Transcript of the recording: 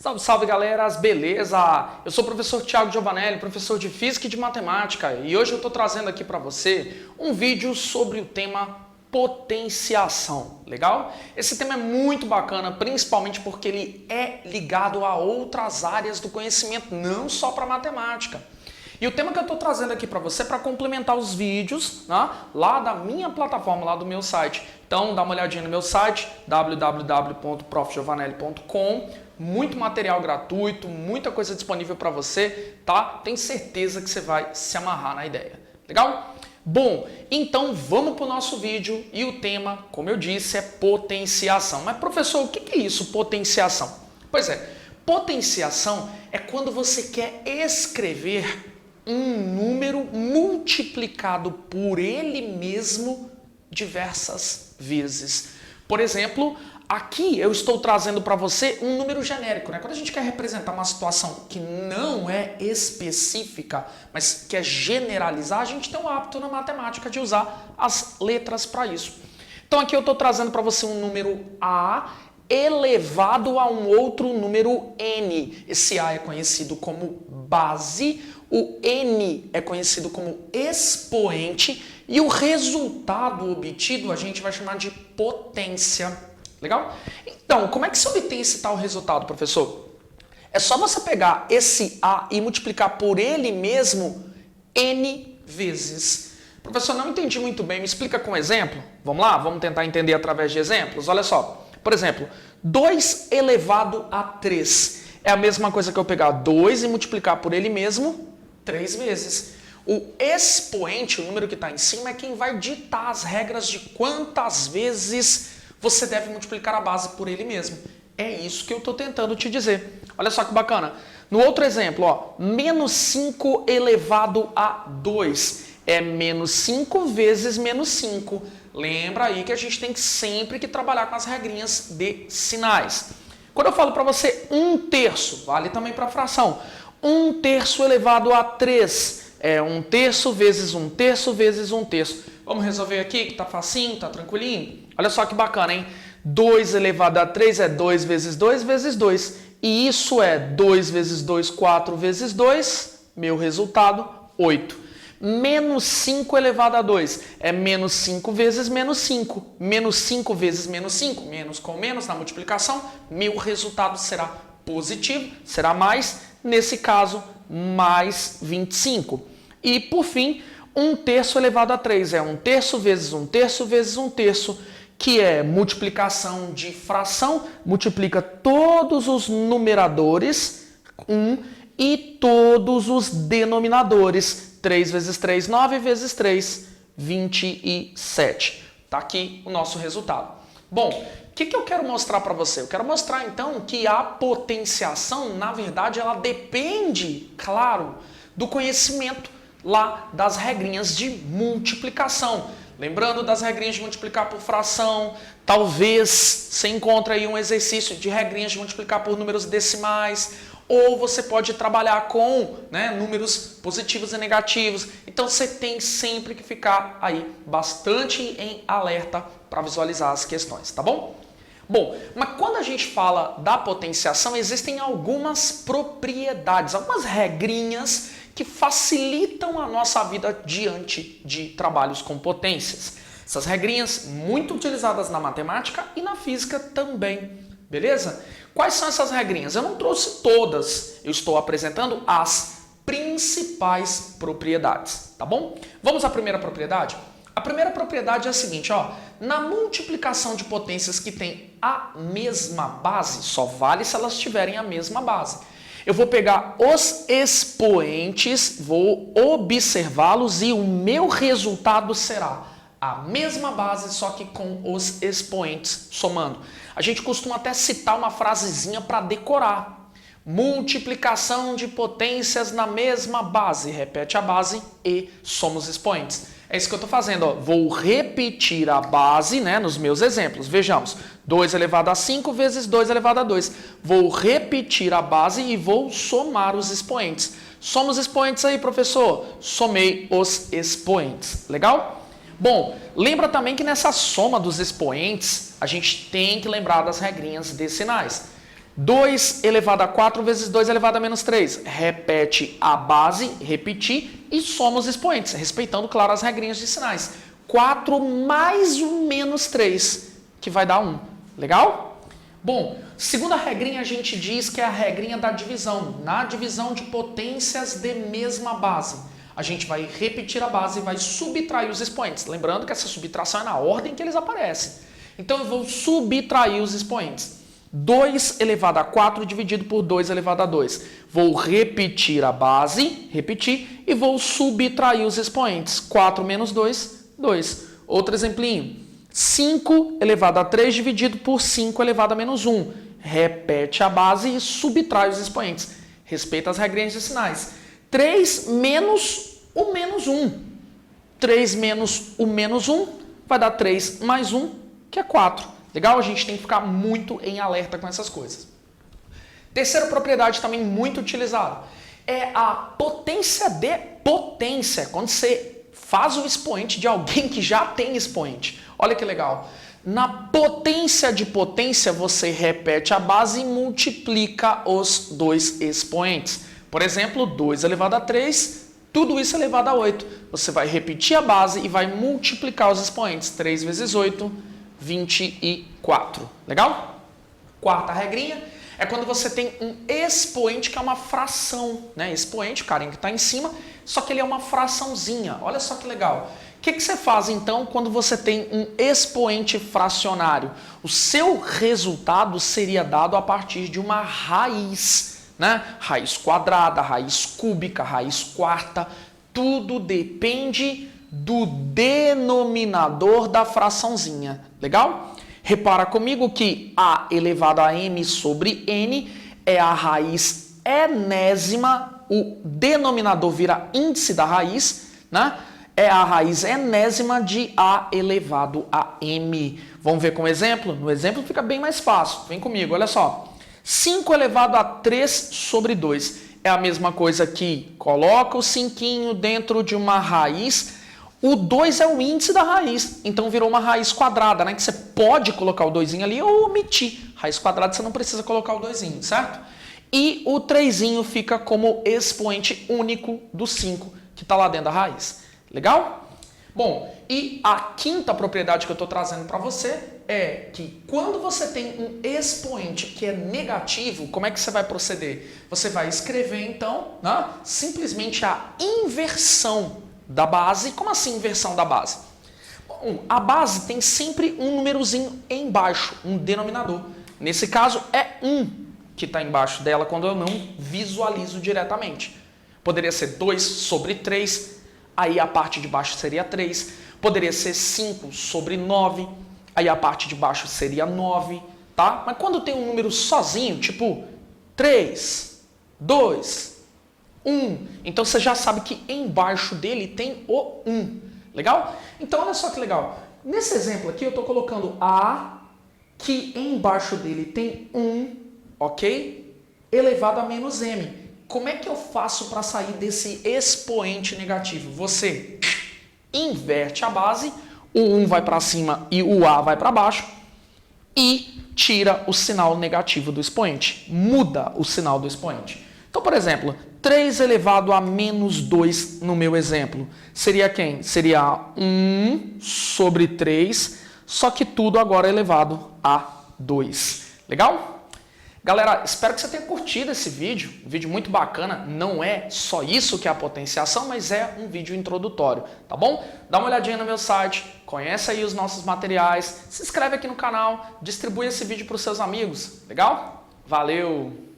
Salve, salve galera, beleza? Eu sou o professor Thiago Giovanelli, professor de Física e de Matemática, e hoje eu estou trazendo aqui para você um vídeo sobre o tema potenciação, legal? Esse tema é muito bacana, principalmente porque ele é ligado a outras áreas do conhecimento, não só para matemática. E o tema que eu estou trazendo aqui para você é para complementar os vídeos, né, lá da minha plataforma, lá do meu site. Então dá uma olhadinha no meu site, www.profgiovanelli.com. Muito material gratuito, muita coisa disponível para você, tá? Tenho certeza que você vai se amarrar na ideia. Legal? Bom, então vamos para o nosso vídeo e o tema, como eu disse, é potenciação. Mas professor, o que é isso, potenciação? Pois é, potenciação é quando você quer escrever um número multiplicado por ele mesmo diversas vezes. Por exemplo, aqui eu estou trazendo para você um número genérico, né? Quando a gente quer representar uma situação que não é específica, mas quer generalizar, a gente tem o hábito na matemática de usar as letras para isso. Então aqui eu estou trazendo para você um número A elevado a um outro número N. Esse A é conhecido como base, o N é conhecido como expoente e o resultado obtido a gente vai chamar de potência. Legal? Então, como é que se obtém esse tal resultado, professor? É só você pegar esse A e multiplicar por ele mesmo N vezes. Professor, não entendi muito bem, me explica com um exemplo? Vamos lá? Vamos tentar entender através de exemplos? Olha só, por exemplo, 2 elevado a 3 é a mesma coisa que eu pegar 2 e multiplicar por ele mesmo 3 vezes. O expoente, o número que está em cima, é quem vai ditar as regras de quantas vezes você deve multiplicar a base por ele mesmo. É isso que eu estou tentando te dizer. Olha só que bacana. No outro exemplo, ó, menos 5 elevado a 2 é menos 5 vezes menos 5. Lembra aí que a gente tem sempre que trabalhar com as regrinhas de sinais. Quando eu falo para você 1/3, vale também para fração. 1/3 elevado a 3 é 1/3 vezes 1/3 vezes 1/3. Vamos resolver aqui que tá facinho, tá tranquilinho? Olha só que bacana, hein? 2 elevado a 3 é 2 vezes 2 vezes 2. E isso é 2 vezes 2, 4 vezes 2. Meu resultado, 8. Menos 5 elevado a 2 é menos 5 vezes menos 5. Menos 5 vezes menos 5. Menos com menos na multiplicação. Meu resultado será positivo, será mais, nesse caso, mais 25. E, por fim, 1/3 elevado a 3 é 1/3 vezes 1/3 vezes 1/3, que é multiplicação de fração, multiplica todos os numeradores, 1, e todos os denominadores, 3 vezes 3, 9 vezes 3, 27. Tá aqui o nosso resultado. Bom, o que eu quero mostrar para você? Eu quero mostrar, então, que a potenciação, na verdade, ela depende, claro, do conhecimento lá das regrinhas de multiplicação. Lembrando das regrinhas de multiplicar por fração, talvez você encontre aí um exercício de regrinhas de multiplicar por números decimais, ou você pode trabalhar com, né, números positivos e negativos. Então você tem sempre que ficar aí bastante em alerta para visualizar as questões, tá bom? Bom, mas quando a gente fala da potenciação, existem algumas propriedades, algumas regrinhas que facilitam a nossa vida diante de trabalhos com potências. Essas regrinhas muito utilizadas na matemática e na física também, beleza? Quais são essas regrinhas? Eu não trouxe todas, eu estou apresentando as principais propriedades, tá bom? Vamos à primeira propriedade? A primeira propriedade é a seguinte, ó, na multiplicação de potências que têm a mesma base, só vale se elas tiverem a mesma base. Eu vou pegar os expoentes, vou observá-los e o meu resultado será a mesma base, só que com os expoentes somando. A gente costuma até citar uma frasezinha para decorar. Multiplicação de potências na mesma base. Repete a base e soma os expoentes. É isso que eu estou fazendo. Ó. Vou repetir a base, né, nos meus exemplos. Vejamos. 2 elevado a 5 vezes 2 elevado a 2. Vou repetir a base e vou somar os expoentes. Soma os expoentes aí, professor. Somei os expoentes. Legal? Bom, lembra também que nessa soma dos expoentes, a gente tem que lembrar das regrinhas de sinais. 2 elevado a 4 vezes 2 elevado a menos 3. Repete a base, repetir e soma os expoentes, respeitando, claro, as regrinhas de sinais. 4 mais o menos 3, que vai dar 1. Legal? Bom, segunda regrinha a gente diz que é a regrinha da divisão. Na divisão de potências de mesma base, a gente vai repetir a base e vai subtrair os expoentes. Lembrando que essa subtração é na ordem que eles aparecem. Então eu vou subtrair os expoentes. 2 elevado a 4 dividido por 2 elevado a 2. Vou repetir a base, repetir, e vou subtrair os expoentes. 4 menos 2, 2. Outro exemplinho. 5 elevado a 3 dividido por 5 elevado a menos 1. Repete a base e subtrai os expoentes. Respeita as regrinhas de sinais. 3 menos o menos 1. 3 menos o menos 1 vai dar 3 mais 1, que é 4. Legal? A gente tem que ficar muito em alerta com essas coisas. Terceira propriedade também muito utilizada é a potência de potência. Quando você faz o expoente de alguém que já tem expoente. Olha que legal. Na potência de potência, você repete a base e multiplica os dois expoentes. Por exemplo, 2 elevado a 3, tudo isso elevado a 8. Você vai repetir a base e vai multiplicar os expoentes. 3 vezes 8, 24. Legal? Quarta regrinha é quando você tem um expoente que é uma fração, né? Expoente, o carinha que está em cima, só que ele é uma fraçãozinha. Olha só que legal. O que você faz então quando você tem um expoente fracionário? O seu resultado seria dado a partir de uma raiz, né? Raiz quadrada, raiz cúbica, raiz quarta. Tudo depende do denominador da fraçãozinha. Legal? Repara comigo que a elevado a m sobre n é a raiz enésima, o denominador vira índice da raiz, né? É a raiz enésima de a elevado a m. Vamos ver com um exemplo? No exemplo fica bem mais fácil. Vem comigo, olha só. 5 elevado a 3 sobre 2 é a mesma coisa que coloca o 5 dentro de uma raiz. O 2 é o índice da raiz, então virou uma raiz quadrada, né? Que você pode colocar o 2 ali ou omitir. Raiz quadrada você não precisa colocar o 2, certo? E o 3 fica como expoente único do 5, que está lá dentro da raiz. Legal? Bom, e a quinta propriedade que eu estou trazendo para você é que quando você tem um expoente que é negativo, como é que você vai proceder? Você vai escrever, então, né, simplesmente a inversão da base. Como assim inversão da base? Bom, a base tem sempre um númerozinho embaixo, um denominador. Nesse caso é 1 que está embaixo dela quando eu não visualizo diretamente. Poderia ser 2 sobre 3, aí a parte de baixo seria 3. Poderia ser 5 sobre 9, aí a parte de baixo seria 9, tá? Mas quando tem um número sozinho, tipo 3, 2, 1, então você já sabe que embaixo dele tem o 1. Legal? Então olha só que legal. Nesse exemplo aqui eu estou colocando A, que embaixo dele tem 1, ok? Elevado a menos m. Como é que eu faço para sair desse expoente negativo? Você inverte a base, o 1 vai para cima e o A vai para baixo e tira o sinal negativo do expoente. Muda o sinal do expoente. Então, por exemplo, 3 elevado a menos 2 no meu exemplo. Seria quem? Seria 1 sobre 3, só que tudo agora é elevado a 2. Legal? Galera, espero que você tenha curtido esse vídeo. Um vídeo muito bacana. Não é só isso que é a potenciação, mas é um vídeo introdutório, tá bom? Dá uma olhadinha no meu site, conhece aí os nossos materiais, se inscreve aqui no canal, distribui esse vídeo para os seus amigos. Legal? Valeu!